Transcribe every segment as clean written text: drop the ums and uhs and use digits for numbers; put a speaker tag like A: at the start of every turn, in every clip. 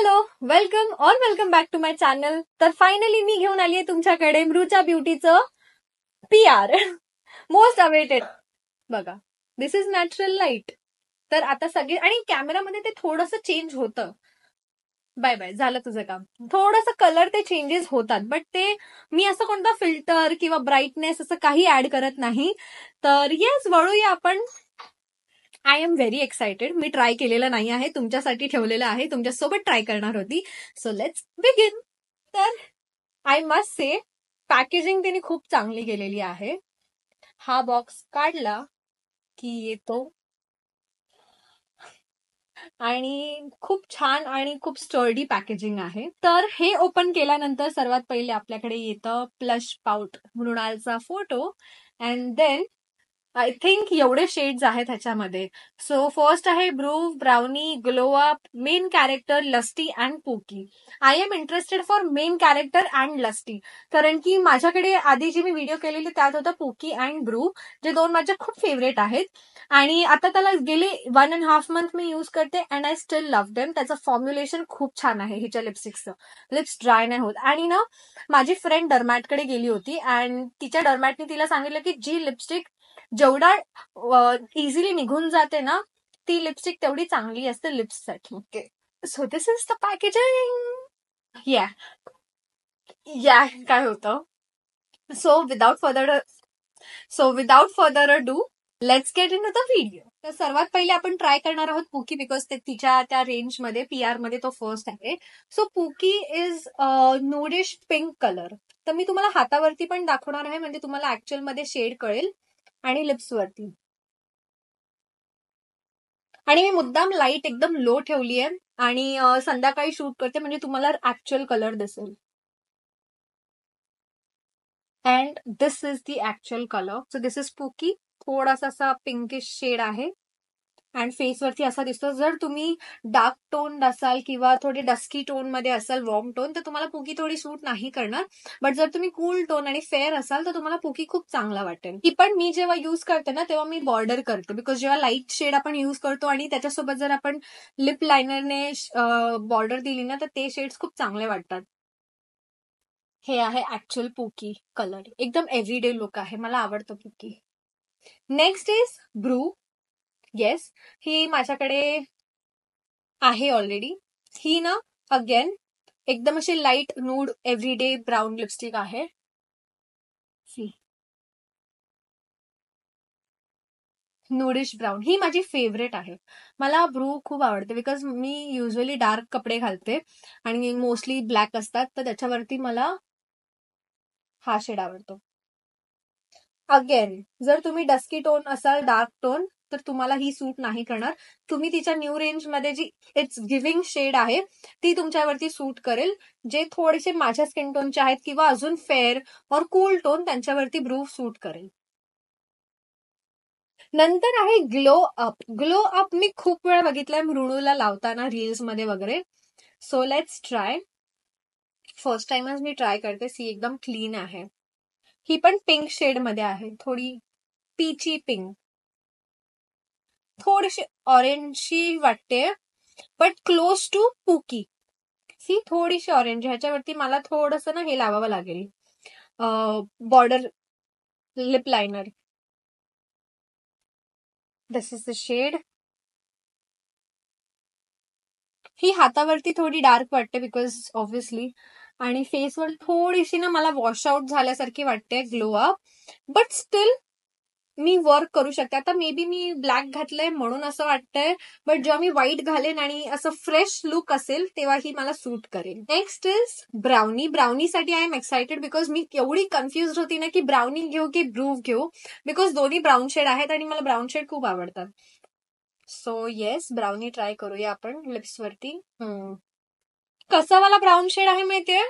A: Hello, welcome back to my channel. तर finally मी घेऊन आली आहे तुमच्याकडे मृचा ब्युटीचं PR मोस्ट अवेटेड. बघा, दिस इज नॅचरल लाईट. तर आता सगळे आणि कॅमेरामध्ये ते थोडंसं चेंज होतं. बाय बाय, झालं तुझं काम. थोडंसं कलर ते चेंजेस होतात, बट ते मी असं कोणता फिल्टर किंवा ब्राईटनेस असं काही ऍड करत नाही. तर येस, वळूया आपण. I am very excited. Me try केलेलं नाही आहे, तुमच्यासाठी ठेवलेलं आहे, तुमच्यासोबत ट्राय करणार होती. So let's begin. तर आय मस्ट से, पॅकेजिंग तिने खूप चांगली केलेली आहे. हा बॉक्स काढला की येतो आणि खूप छान आणि खूप स्टर्डी पॅकेजिंग आहे. तर हे ओपन केल्यानंतर सर्वात पहिले आपल्याकडे येतं प्लश पाउट मृणालचा photo and then I think एवढे शेड्स आहेत ह्याच्यामध्ये. सो फर्स्ट आहे brew, brownie, glow up, main character, lusty and pookie. I am interested for main character and lusty, कारण की माझ्याकडे आधी जी मी व्हिडिओ केलेली त्यात होतं पोकी अँड ब्रू, जे दोन माझे खूप फेवरेट आहेत. आणि आता त्याला गेले 1.5 मंथ मी युज करते and I still love them. त्याचं फॉर्म्युलेशन खूप छान आहे हिच्या लिपस्टिक्सचं. लिप्स ड्राय नाही होत. आणि ना, माझी फ्रेंड डर्मॅटकडे गेली होती अँड तिच्या डर्मॅटने तिला सांगितलं की जी लिपस्टिक जेवढा इझिली निघून जाते ना, ती लिपस्टिक तेवढी चांगली असते लिप्ससाठी. Okay, so this is the packaging. या काय होतं. So without further ado let's get in to the video. तर सर्वात पहिले आपण ट्राय करणार आहोत पुकी, बिकॉज ते तिच्या त्या रेंजमध्ये PR मध्ये तो फर्स्ट आहे. So pookie is nudish pink colour. तर मी तुम्हाला हातावरती पण दाखवणार आहे, म्हणजे तुम्हाला ऍक्च्युअल मध्ये शेड कळेल. आणि लिप्स वरती. आणि मी मुद्दाम लाईट एकदम लो ठेवली आहे आणि संध्याकाळी शूट करते, म्हणजे तुम्हाला ऍक्च्युअल कलर दिसेल. And this is the actual colour. So this is pookie. थोडासा असा पिंकिश शेड आहे अँड फेसवरती असा दिसतो. जर तुम्ही डार्क टोन असाल किंवा थोडे डस्की टोन मध्ये असाल, वॉर्म टोन, तर तुम्हाला पुकी थोडी सूट नाही करणार. बट जर तुम्ही कूल टोन आणि फेअर असाल तर तुम्हाला पुकी खूप चांगला वाटेल. ही पण मी जेव्हा युज करते ना, तेव्हा मी बॉर्डर करते, बिकॉज जेव्हा लाईट शेड आपण युज करतो आणि त्याच्यासोबत जर आपण लिप लायनरने बॉर्डर दिली ना, तर ते शेड्स खूप चांगले वाटतात. हे आहे ऍक्च्युअल पुकी कलर. एकदम एव्हरीडे लुक आहे, मला आवडतं pookie. Next is brew. Yes, ही माझ्याकडे आहे ऑलरेडी. ही ना, अगेन एकदम अशी light nude everyday brown lipstick आहे. नूडिश ब्राऊन ही माझी फेवरेट आहे. मला ब्रू खूप आवडते, बिकॉज मी युजली डार्क कपडे घालते आणि मोस्टली ब्लॅक असतात, तर त्याच्यावरती मला हा शेड आवडतो. अगेन, जर तुम्ही डस्की टोन असाल, डार्क टोन, तर तुम्हाला ही सूट नाही करणार. तुम्ही तिच्या न्यू रेंज मध्ये जी इट्स गिव्हिंग शेड आहे ती तुमच्यावरती सूट करेल. जे थोडेसे माझ्या स्किन टोनचे आहेत किंवा अजून फेअर और कूल टोन, त्यांच्यावरती ब्रू सूट करेल. नंतर आहे ग्लो अप. ग्लो अप मी खूप वेळा बघितलंय मृणूला लावताना रील्स मध्ये वगैरे. So let's try. फर्स्ट टाइमच मी ट्राय करते. सी एकदम क्लीन आहे. ही पण पिंक शेड मध्ये आहे, थोडी पीची पिंक, थोडीशी ऑरेंजशी वाटते, but close to pookie. See थोडीशी ऑरेंज. ह्याच्यावरती मला थोडस ना हे लावावं लागेल, border lip liner. This is the shade. ही हातावरती थोडी डार्क वाटते, बिकॉज ऑब्व्हियसली, आणि फेसवर थोडीशी ना मला वॉश आउट झाल्यासारखी वाटते glow up, but still me work करू शकते. आता मे बी मी ब्लॅक घातलंय म्हणून असं वाटतंय, बट जेव्हा मी व्हाईट घालेन आणि असं फ्रेश लुक असेल तेव्हा ही मला सूट करेल. Next is brownie. ब्राउनीसाठी आय एम एक्सायटेड, बिकॉज मी एवढी कन्फ्युज होती ना की ब्राउनी घेऊ की ब्रू घेऊ, बिकॉज दोन्ही ब्राऊन शेड आहेत आणि मला ब्राऊन शेड खूप आवडतात. सो येस, ब्राउनी ट्राय करूया आपण लिप्स वरती. कसा वाला ब्राऊन शेड आहे माहितीये?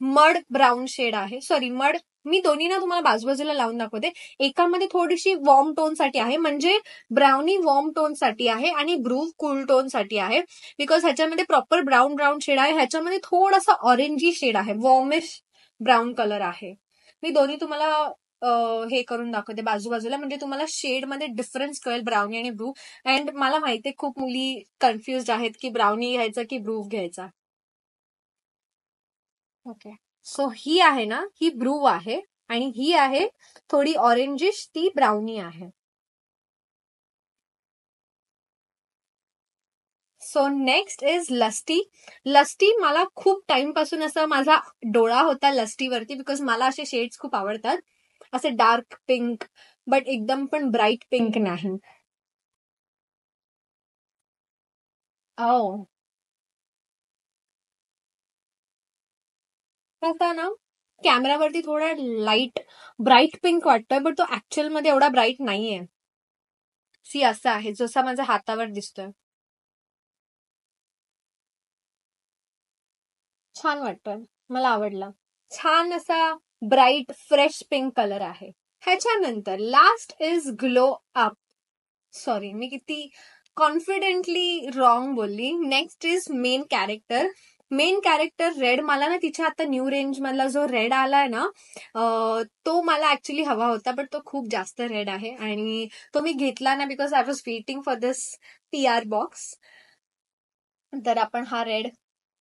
A: मड ब्राऊन शेड आहे. Sorry, mud. मी दोन्ही ना तुम्हाला बाजूबाजूला लावून दाखवते. एकामध्ये थोडीशी वॉर्म टोन साठी आहे, म्हणजे ब्राउनी वॉर्म टोन साठी आहे आणि ब्रू कूल टोन साठी आहे, बिकॉज ह्याच्यामध्ये प्रॉपर ब्राऊन ब्राऊन शेड आहे. ह्याच्यामध्ये थोडासा ऑरेंजी शेड आहे, वॉर्मिश ब्राऊन कलर आहे. मी दोन्ही तुम्हाला हे करून दाखवते बाजूबाजूला, म्हणजे तुम्हाला शेड मध्ये डिफरन्स कळेल ब्राउनी आणि ब्रू. अँड मला माहितीये खूप मुली कन्फ्युज आहेत की ब्राउनी घ्यायचा की ब्रू घ्यायचा. ओके, सो ही आहे ना, ही ब्रू आहे आणि ही आहे थोडी ऑरेंजिश, ती ब्राउनी आहे. So next is lusty. Lusty मला खूप टाइम पासून असं माझा डोळा होता लस्टीवरती, बिकॉज मला असे शेड्स खूप आवडतात, असे डार्क पिंक, बट एकदम पण ब्राईट पिंक नाही. ओ, कसा ना, कॅमेरावरती थोडा लाईट ब्राईट पिंक वाटतोय, बट तो ऍक्च्युअल मध्ये एवढा ब्राईट नाहीये. सी असं आहे जसा माझ्या हातावर दिसतोय. छान वाटतोय, मला आवडला. छान असा ब्राईट फ्रेश पिंक कलर आहे. ह्याच्यानंतर last is glow up. Sorry, मी किती कॉन्फिडेंटली रॉंग बोलली. Next is main character. Main character red. मला ना तिच्या आता न्यू रेंज मधला जो रेड आलाय ना, तो मला ऍक्च्युली हवा होता, बट तो खूप जास्त रेड आहे आणि तो मी घेतला ना, because I was waiting for this PR box. तर आपण हा रेड,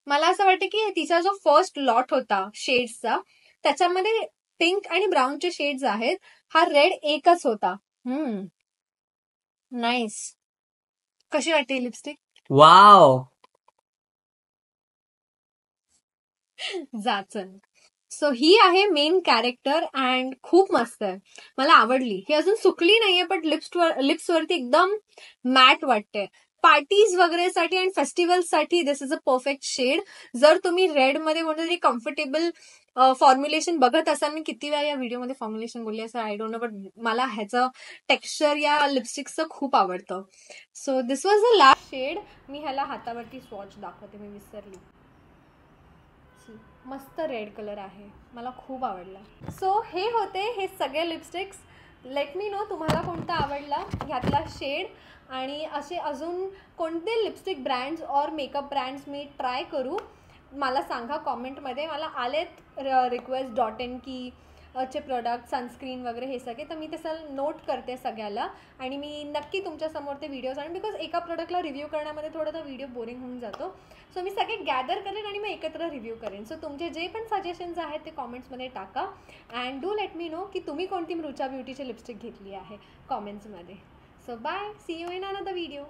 A: मला असं वाटतं की तिचा जो फर्स्ट लॉट होता शेड्सचा, त्याच्यामध्ये पिंक आणि ब्राऊनचे शेड्स आहेत, हा रेड एकच होता. नाईस. कशी वाटते ही लिपस्टिक?
B: वाव.
A: जाचन. सो ही आहे मेन कॅरेक्टर अँड खूप मस्त आहे, मला आवडली. ही अजून सुकली नाहीये, बट लिप्स वरती एकदम मॅट वाटते. पार्टीज वगैरे साठी आणि फेस्टिवल साठी दिस इज अ परफेक्ट शेड. जर तुम्ही रेड मध्ये कोणतं तरी कम्फर्टेबल फॉर्म्युलेशन बघत असाल, मी किती वेळा या व्हिडिओमध्ये फॉर्म्युलेशन बोलली असं आय डोंट नो, बट मला ह्याचं टेक्स्चर या लिपस्टिकचं खूप आवडतं. So this was the last shade. मी ह्याला हातावरती स्वॉच दाखवते, मी विसरली. मस्त रेड कलर आहे, मला खूप आवडला. सो हे होते हे सगळे लिपस्टिक्स. लेट मी नो तुम्हाला कोणता आवडला ह्यातला शेड, आणि असे अजून कोणते लिपस्टिक ब्रँड्स और मेकअप ब्रँड्स मी ट्राय करू मला सांगा कॉमेंटमध्ये. मला आलेत request.in चे प्रोडक्ट, सनस्क्रीन वगैरे हे सगळे, तर मी तसं नोट करते सगळ्याला आणि मी नक्की तुमच्यासमोर ते व्हिडिओज आणेन, बिकॉज एका प्रोडक्टला रिव्ह्यू करण्यामध्ये थोडा व्हिडिओ बोरिंग होऊन जातो. सो मी सगळे गॅदर करेन आणि मग एकत्र रिव्ह्यू करेन. सो तुमचे जे पण सजेशन्स आहेत ते कॉमेंट्समध्ये टाका and do let me know की तुम्ही कोणती मृचा ब्युटीची लिपस्टिक घेतली आहे कॉमेंट्समध्ये. So bye, see you in another video.